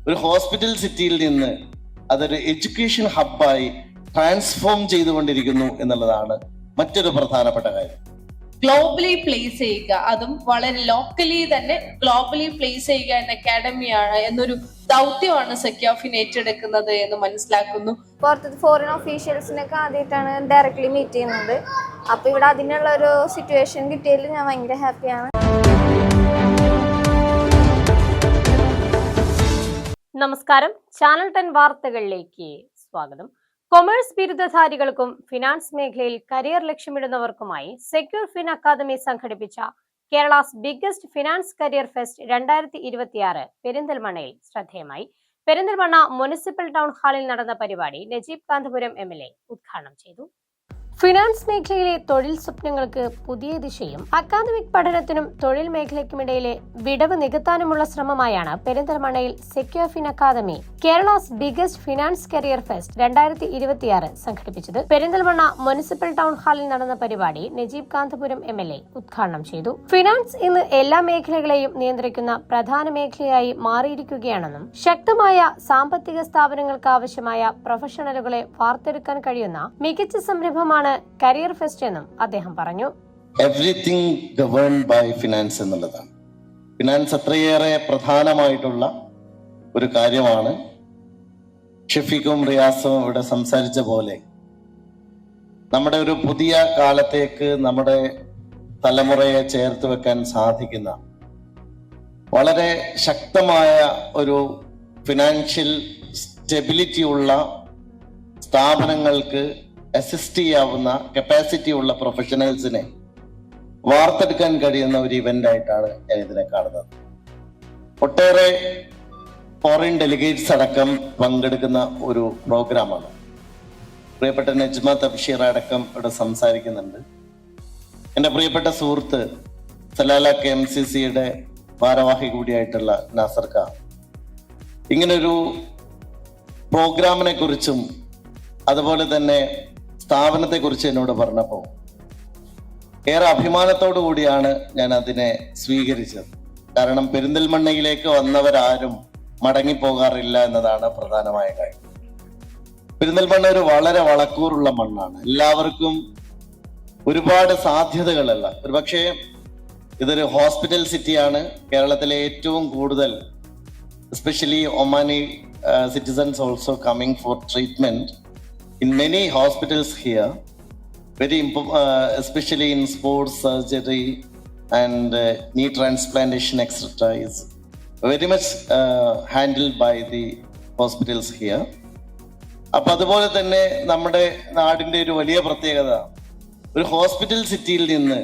ഒരു ഹോസ്പിറ്റൽ സിറ്റിയിൽ നിന്ന് അതൊരു എഡ്യൂക്കേഷൻ ഹബ്ബായി ട്രാൻസ്ഫോം ചെയ്തുകൊണ്ടിരിക്കുന്നു എന്നുള്ളതാണ് മറ്റൊരു പ്രധാനപ്പെട്ട കാര്യം. ഗ്ലോബലി പ്ലേസ് ചെയ്യുക, അതും വളരെ ലോക്കലി തന്നെ ഗ്ലോബലി പ്ലേസ് ചെയ്യുക എന്ന അക്കാഡമിയാണ് എന്നൊരു ദൗത്യമാണ് സെക്യോഫിൻ ഏറ്റെടുക്കുന്നത് എന്ന് മനസ്സിലാക്കുന്നു. പുറത്ത് ഫോറിൻ ഒഫീഷ്യൽസിനൊക്കെ ആദ്യമായിട്ടാണ് ഡയറക്ട്ലി മീറ്റ് ചെയ്യുന്നത്. അപ്പൊ ഇവിടെ അതിനുള്ള ഒരു സിറ്റുവേഷൻ കിട്ടിയതിൽ ഞാൻ ഭയങ്കര ഹാപ്പിയാണ്. നമസ്കാരം, ചാനൽ 10 വാർത്തകളിലേക്ക് സ്വാഗതം. കൊമേഴ്സ് ബിരുദധാരികൾക്കും ഫിനാൻസ് മേഖലയിൽ കരിയർ ലക്ഷ്യമിടുന്നവർക്കുമായി സെക്യൂർ ഫിൻ അക്കാദമി സംഘടിപ്പിച്ച Kerala's biggest finance career fest 2026 പെരിന്തൽമണ്ണയിൽ ശ്രദ്ധേയമായി. പെരിന്തൽമണ്ണ മുനിസിപ്പൽ ടൗൺ ഹാളിൽ നടന്ന പരിപാടി നജീബ് കാന്തപുരം MLA ഉദ്ഘാടനം ചെയ്തു. ഫിനാൻസ് മേഖലയിലെ തൊഴിൽ സ്വപ്നങ്ങൾക്ക് പുതിയ ദിശയും അക്കാദമിക് പഠനത്തിനും തൊഴിൽ മേഖലയ്ക്കുമിടയിലെ വിടവ് നികത്താനുമുള്ള ശ്രമമായാണ് പെരിന്തൽമണ്ണയിൽ Secure Fin Academy Kerala's biggest finance career fest 2026 സംഘടിപ്പിച്ചത്. പെരിന്തൽമണ്ണ മുനിസിപ്പൽ ടൗൺ ഹാളിൽ നടന്ന പരിപാടി നജീബ് കാന്തപുരം MLA ഉദ്ഘാടനം ചെയ്തു. ഫിനാൻസ് ഇന്ന് എല്ലാ മേഖലകളെയും നിയന്ത്രിക്കുന്ന പ്രധാന മേഖലയായി മാറിയിരിക്കുകയാണെന്നും ശക്തമായ സാമ്പത്തിക സ്ഥാപനങ്ങൾക്ക് ആവശ്യമായ പ്രൊഫഷണലുകളെ വാർത്തെടുക്കാൻ കഴിയുന്ന മികച്ച സംരംഭമാണ് കരിയർ ഫെസ്റ്റ് എന്നും അദ്ദേഹം പറഞ്ഞു. എവറിത്തിങ് ഗവേൺഡ് ബൈ ഫിനാൻസ് എന്നുള്ളതാണ്. ഫിനാൻസ് അത്രയേറെ പ്രധാനമായിട്ടുള്ള ഒരു കാര്യമാണ്. ഷഫീഖും റിയാസും ഇവിടെ സംസാരിച്ച പോലെ നമ്മുടെ ഒരു പുതിയ കാലത്തേക്ക് നമ്മുടെ തലമുറയെ ചേർത്ത് വെക്കാൻ സാധിക്കുന്ന വളരെ ശക്തമായ ഒരു ഫിനാൻഷ്യൽ സ്റ്റെബിലിറ്റി ഉള്ള സ്ഥാപനങ്ങൾക്ക് അസിസ്റ്റ് ചെയ്യാവുന്ന കപ്പാസിറ്റി ഉള്ള പ്രൊഫഷണൽസിനെ വാർത്തെടുക്കാൻ കഴിയുന്ന ഒരു ഇവന്റ് ആയിട്ടാണ് ഞാൻ ഇതിനെ കാണുന്നത്. ഒട്ടേറെ ഫോറിൻ ഡെലിഗേറ്റ്സ് അടക്കം പങ്കെടുക്കുന്ന ഒരു പ്രോഗ്രാമാണ്. പ്രിയപ്പെട്ട നജ്മ തബ്ഷീർ അടക്കം ഇവിടെ സംസാരിക്കുന്നുണ്ട്. എൻ്റെ പ്രിയപ്പെട്ട സുഹൃത്ത് സലാല KMCCയുടെ ഭാരവാഹി കൂടിയായിട്ടുള്ള നാസർ ഖാൻ ഇങ്ങനൊരു പ്രോഗ്രാമിനെ കുറിച്ചും അതുപോലെ തന്നെ സ്ഥാപനത്തെ കുറിച്ച് എന്നോട് പറഞ്ഞപ്പോൾ ഏറെ അഭിമാനത്തോടു കൂടിയാണ് ഞാൻ അതിനെ സ്വീകരിച്ചത്. കാരണം പെരിന്തൽമണ്ണയിലേക്ക് വന്നവരാരും മടങ്ങിപ്പോകാറില്ല എന്നതാണ് പ്രധാനമായ കാര്യം. പെരിന്തൽമണ്ണ ഒരു വളരെ വളക്കൂറുള്ള മണ്ണാണ്. എല്ലാവർക്കും ഒരുപാട് സാധ്യതകളല്ല. ഒരുപക്ഷെ ഇതൊരു ഹോസ്പിറ്റൽ സിറ്റിയാണ്. കേരളത്തിലെ ഏറ്റവും കൂടുതൽ especially Omani citizens also coming for treatment in many hospitals here, especially in sports surgery and knee transplantation etc. is very much handled by the hospitals here. അപ്പൊ അതുപോലെ തന്നെ നമ്മുടെ നാടിന്റെ ഒരു വലിയ പ്രത്യേകത ഒരു ഹോസ്പിറ്റൽ സിറ്റിയിൽ നിന്ന്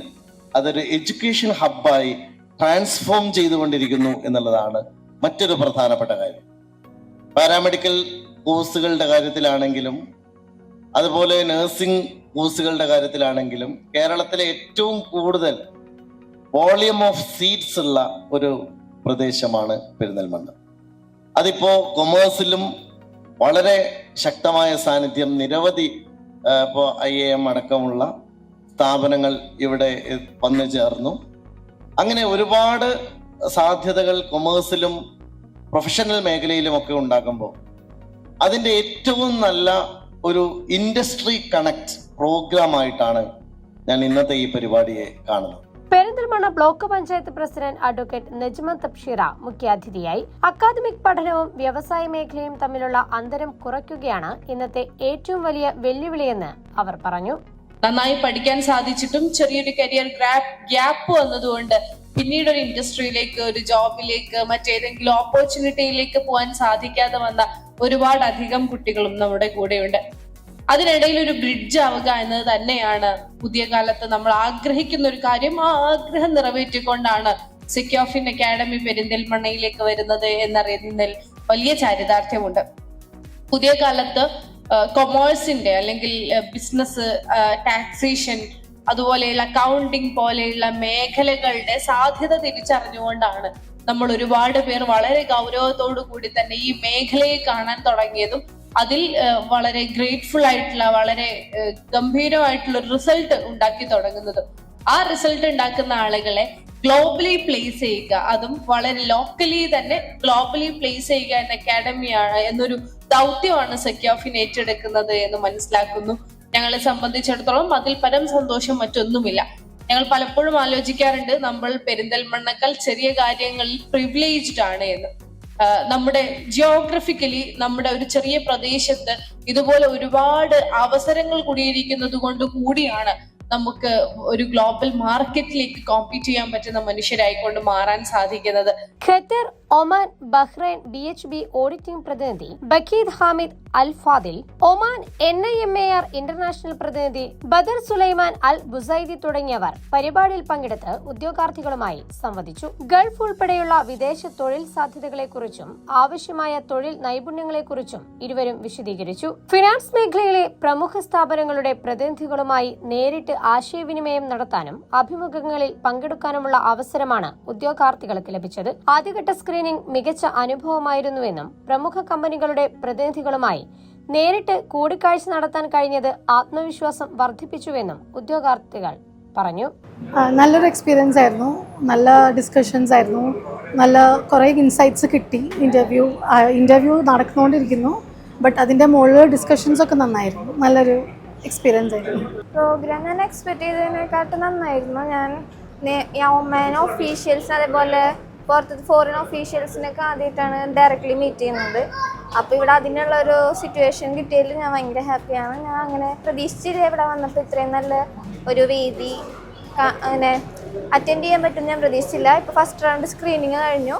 അതൊരു എഡ്യൂക്കേഷൻ ഹബ്ബായി ട്രാൻസ്ഫോം ചെയ്തുകൊണ്ടിരിക്കുന്നു എന്നുള്ളതാണ് മറ്റൊരു പ്രധാനപ്പെട്ട കാര്യം. പാരാമെഡിക്കൽ കോഴ്സുകളുടെ കാര്യത്തിലാണെങ്കിലും അതുപോലെ നഴ്സിംഗ് കോഴ്സുകളുടെ കാര്യത്തിലാണെങ്കിലും കേരളത്തിലെ ഏറ്റവും കൂടുതൽ വോളിയം ഓഫ് സീറ്റ്സ് ഉള്ള ഒരു പ്രദേശമാണ് പെരിന്തൽമണ്ണ. അതിപ്പോ കൊമേഴ്സിലും വളരെ ശക്തമായ സാന്നിധ്യം, നിരവധി ഇപ്പോൾ IIM അടക്കമുള്ള സ്ഥാപനങ്ങൾ ഇവിടെ വന്നു ചേർന്നു. അങ്ങനെ ഒരുപാട് സാധ്യതകൾ കൊമേഴ്സിലും പ്രൊഫഷണൽ മേഖലയിലും ഒക്കെ ഉണ്ടാക്കുമ്പോൾ അതിൻ്റെ ഏറ്റവും നല്ല ഒരു ഇൻഡസ്ട്രി കണക്ട് പ്രോഗ്രാം ആയിട്ടാണ് ഞാൻ ഇന്നത്തെ ഈ പരിപാടിയെ കാണുന്നത്. Perinthalmanna block panchayat president advocate Najma Thabsheera മുഖ്യാതിഥിയായി. അക്കാദമിക് പഠനവും വ്യവസായ മേഖലയും തമ്മിലുള്ള അന്തരം കുറയ്ക്കുകയാണ് ഇന്നത്തെ ഏറ്റവും വലിയ വെല്ലുവിളിയെന്ന് അവർ പറഞ്ഞു. നന്നായി പഠിക്കാൻ സാധിച്ചിട്ടും ചെറിയൊരു കരിയർ ഗ്യാപ്പ് വന്നതുകൊണ്ട് പിന്നീട് ഒരു ഇൻഡസ്ട്രിയിലേക്ക്, ഒരു ജോബിലേക്ക്, മറ്റേതെങ്കിലും ഓപ്പർച്യൂണിറ്റിയിലേക്ക് പോകാൻ സാധിക്കാതെ വന്ന ഒരുപാട് അധികം കുട്ടികളും നമ്മുടെ കൂടെയുണ്ട്. അതിനിടയിൽ ഒരു ബ്രിഡ്ജ് ആവുക എന്നത് തന്നെയാണ് പുതിയ കാലത്ത് നമ്മൾ ആഗ്രഹിക്കുന്ന ഒരു കാര്യം. ആ ആഗ്രഹം നിറവേറ്റിക്കൊണ്ടാണ് സെക്യൂർ ഫിൻ അക്കാഡമി പെരിന്തൽമണ്ണയിലേക്ക് വരുന്നത് എന്നറിയുന്നതിൽ വലിയ ചാരിതാർത്ഥ്യമുണ്ട്. പുതിയ കാലത്ത് കൊമേഴ്സിന്റെ അല്ലെങ്കിൽ ബിസിനസ്, ടാക്സേഷൻ, അതുപോലെയുള്ള അക്കൗണ്ടിങ് പോലെയുള്ള മേഖലകളുടെ സാധ്യത തിരിച്ചറിഞ്ഞുകൊണ്ടാണ് നമ്മൾ ഒരുപാട് പേർ വളരെ ഗൗരവത്തോടു കൂടി തന്നെ ഈ മേഖലയെ കാണാൻ തുടങ്ങിയതും അതിൽ വളരെ ഗ്രേറ്റ്ഫുൾ ആയിട്ടുള്ള, വളരെ ഗംഭീരമായിട്ടുള്ള റിസൾട്ട് ഉണ്ടാക്കി തുടങ്ങുന്നത്. ആ റിസൾട്ട് ഉണ്ടാക്കുന്ന ആളുകളെ ഗ്ലോബലി പ്ലേസ് ചെയ്യുക, അതും വളരെ ലോക്കലി തന്നെ ഗ്ലോബലി പ്ലേസ് ചെയ്യുക എന്ന അക്കാഡമിയാണ് എന്നൊരു ദൗത്യമാണ് സെക്യോഫിൻ ഏറ്റെടുക്കുന്നത് എന്ന് മനസ്സിലാക്കുന്നു. ഞങ്ങളെ സംബന്ധിച്ചിടത്തോളം അതിൽ പരം സന്തോഷം മറ്റൊന്നുമില്ല. ഞങ്ങൾ പലപ്പോഴും ആലോചിക്കാറുണ്ട് നമ്മൾ പെരിന്തൽമണ്ണക്കാൾ ചെറിയ കാര്യങ്ങളിൽ പ്രിവിലേജ്ഡ് ആണ് എന്ന്. നമ്മുടെ ജിയോഗ്രഫിക്കലി നമ്മുടെ ഒരു ചെറിയ പ്രദേശത്ത് ഇതുപോലെ ഒരുപാട് അവസരങ്ങൾ കൂടിയിരിക്കുന്നത് കൊണ്ട് കൂടിയാണ് നമുക്ക് ഒരു ഗ്ലോബൽ മാർക്കറ്റിലേക്ക് കോമ്പീറ്റ് ചെയ്യാൻ പറ്റുന്ന മനുഷ്യരായിക്കൊണ്ട് മാറാൻ സാധിക്കുന്നത്. Qatar, Oman, Bahrain BHB auditing പ്രതിനിധി ബക്കീദ് ഹാമിദ് അൽ ഫാദിൽ, ഒമാൻ NIMAR ഇന്റർനാഷണൽ പ്രതിനിധി ബദർ സുലൈമാൻ അൽ ബുസൈദി തുടങ്ങിയവർ പരിപാടിയിൽ പങ്കെടുത്ത് ഉദ്യോഗാർത്ഥികളുമായി സംവദിച്ചു. ഗൾഫ് ഉൾപ്പെടെയുള്ള വിദേശ തൊഴിൽ സാധ്യതകളെക്കുറിച്ചും ആവശ്യമായ തൊഴിൽ നൈപുണ്യങ്ങളെക്കുറിച്ചും ഇരുവരും വിശദീകരിച്ചു. ഫിനാൻസ് മേഖലയിലെ പ്രമുഖ സ്ഥാപനങ്ങളുടെ പ്രതിനിധികളുമായി നേരിട്ട് ആശയവിനിമയം നടത്താനും അഭിമുഖങ്ങളിൽ പങ്കെടുക്കാനുമുള്ള അവസരമാണ് ഉദ്യോഗാർത്ഥികൾക്ക് ലഭിച്ചത്. ആദ്യഘട്ട സ്ക്രീനിംഗ് മികച്ച അനുഭവമായിരുന്നുവെന്നും പ്രമുഖ കമ്പനികളുടെ പ്രതിനിധികളുമായി നേരിട്ട് കൂടിക്കാഴ്ച നടത്താൻ കഴിഞ്ഞത് ആത്മവിശ്വാസം വർദ്ധിപ്പിച്ചുവെന്നും ഉദ്യോഗാർത്ഥികൾ പറഞ്ഞു. നല്ലൊരു എക്സ്പീരിയൻസ് ആയിരുന്നു, നല്ല ഡിസ്കഷൻസ് ആയിരുന്നു, നല്ല കുറേ ഇൻസൈറ്റ്സ് കിട്ടി. ഇന്റർവ്യൂ നടന്നുകൊണ്ടിരിക്കുന്നു, ബട്ട് അതിൻ്റെ മുകളിൽ ഡിസ്കഷൻസ് ഒക്കെ നന്നായിരുന്നു. നല്ലൊരു എക്സ്പീരിയൻസ് ആയിരുന്നു. പ്രോഗ്രാം ഞാൻ എക്സ്പെക്ട് ചെയ്തതിനെക്കാട്ടും നന്നായിരുന്നു. ഞാൻ ഒമാൻ ഒഫീഷ്യൽസ് അതേപോലെ പുറത്ത് ഫോറിൻ ഒഫീഷ്യൽസിനൊക്കെ ആദ്യമായിട്ടാണ് ഡയറക്റ്റ്ലി മീറ്റ് ചെയ്യുന്നത്. അപ്പോൾ ഇവിടെ അതിനുള്ള ഒരു സിറ്റുവേഷൻ കിട്ടിയതിൽ ഞാൻ ഭയങ്കര ഹാപ്പിയാണ്. ഞാൻ അങ്ങനെ പ്രതീക്ഷിച്ചില്ല ഇവിടെ വന്നപ്പോൾ ഇത്രയും നല്ല ഒരു വേദി അങ്ങനെ അറ്റൻഡ് ചെയ്യാൻ പറ്റും ഞാൻ പ്രതീക്ഷിച്ചില്ല. ഇപ്പോൾ ഫസ്റ്റ് റൗണ്ട് സ്ക്രീനിങ് കഴിഞ്ഞു,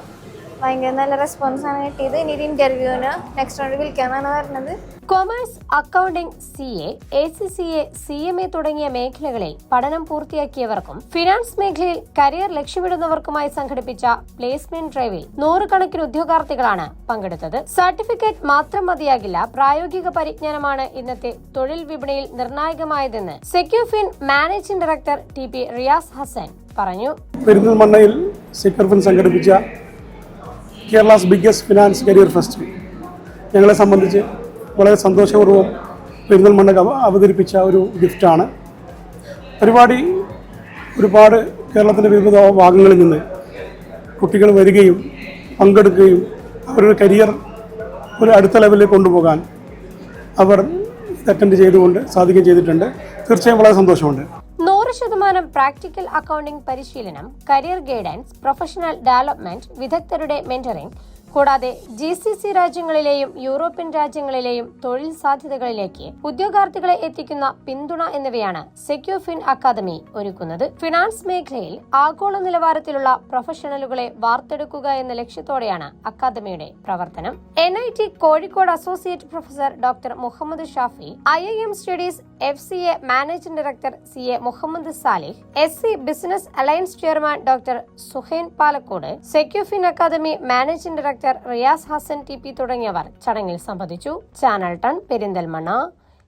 ഭയങ്കര നല്ല റെസ്പോൺസാണ് കിട്ടിയത്. ഇനി ഒരു ഇന്റർവ്യൂവിന് നെക്സ്റ്റ് റൗണ്ട് വിളിക്കാനാണ് പറഞ്ഞത്. Commerce, accounting, CA, ACCA, CMA തുടങ്ങിയ മേഖലകളിൽ പഠനം പൂർത്തിയാക്കിയവർക്കും ഫിനാൻസ് മേഖലയിൽ കരിയർ ലക്ഷ്യമിടുന്നവർക്കുമായി സംഘടിപ്പിച്ച പ്ലേസ്മെന്റ് ഡ്രൈവിൽ 100 കണക്കിന് ഉദ്യോഗാർത്ഥികളാണ് പങ്കെടുത്തത്. സർട്ടിഫിക്കറ്റ് മാത്രം മതിയാകില്ല, പ്രായോഗിക പരിജ്ഞാനമാണ് ഇന്നത്തെ തൊഴിൽ വിപണിയിൽ നിർണായകമായതെന്ന് Secufin managing director TP Riyas Hasan പറഞ്ഞു. പെരിന്തൽമണ്ണയിൽ സെക്യൂഫിൻ സംഘടിപ്പിച്ച Kerala's biggest finance career fest ഞങ്ങളെ സംബന്ധിച്ച് വളരെ സന്തോഷപൂർവ്വം പെരിന്തൽമണ്ണക്ക് അവതരിപ്പിച്ച ഒരു ഗിഫ്റ്റാണ്. പരിപാടി ഒരുപാട് കേരളത്തിൻ്റെ വിവിധ ഭാഗങ്ങളിൽ നിന്ന് കുട്ടികൾ വരികയും പങ്കെടുക്കുകയും അവരുടെ കരിയർ ഒരു അടുത്ത ലെവലിലേക്ക് കൊണ്ടുപോകാൻ അവർ അറ്റൻഡ് ചെയ്തുകൊണ്ട് സാധിക്കുകയും ചെയ്തിട്ടുണ്ട്. തീർച്ചയായും വളരെ സന്തോഷമുണ്ട്. 100% പ്രാക്ടിക്കൽ അക്കൗണ്ടിംഗ് പരിശീലനം, കരിയർ ഗൈഡൻസ്, പ്രൊഫഷണൽ ഡെവലപ്മെന്റ്, വിദഗ്ധരുടെ മെന്ററിംഗ് കൂടാതെ GCC രാജ്യങ്ങളിലെയും യൂറോപ്യൻ രാജ്യങ്ങളിലെയും തൊഴിൽ സാധ്യതകളിലേക്ക് ഉദ്യോഗാർത്ഥികളെ എത്തിക്കുന്ന പിന്തുണ എന്നിവയാണ് സെക്യൂഫിൻ അക്കാദമി ഒരുക്കുന്നത്. ഫിനാൻസ് മേഖലയിൽ ആഗോള നിലവാരത്തിലുള്ള പ്രൊഫഷണലുകളെ വാർത്തെടുക്കുക എന്ന ലക്ഷ്യത്തോടെയാണ് അക്കാദമിയുടെ പ്രവർത്തനം. NIT Kozhikode associate professor doctor Muhammad Shafi, IIM studies FCA managing director CA Muhammad Salih, SC business alliance chairman doctor Suhain Palakkode, Secufin academy managing director Riyas Hasan TP തുടങ്ങിയവർ ചടങ്ങിൽ സംബന്ധിച്ചു. ചാനൽ 10 പെരിന്തൽമണ്ണ.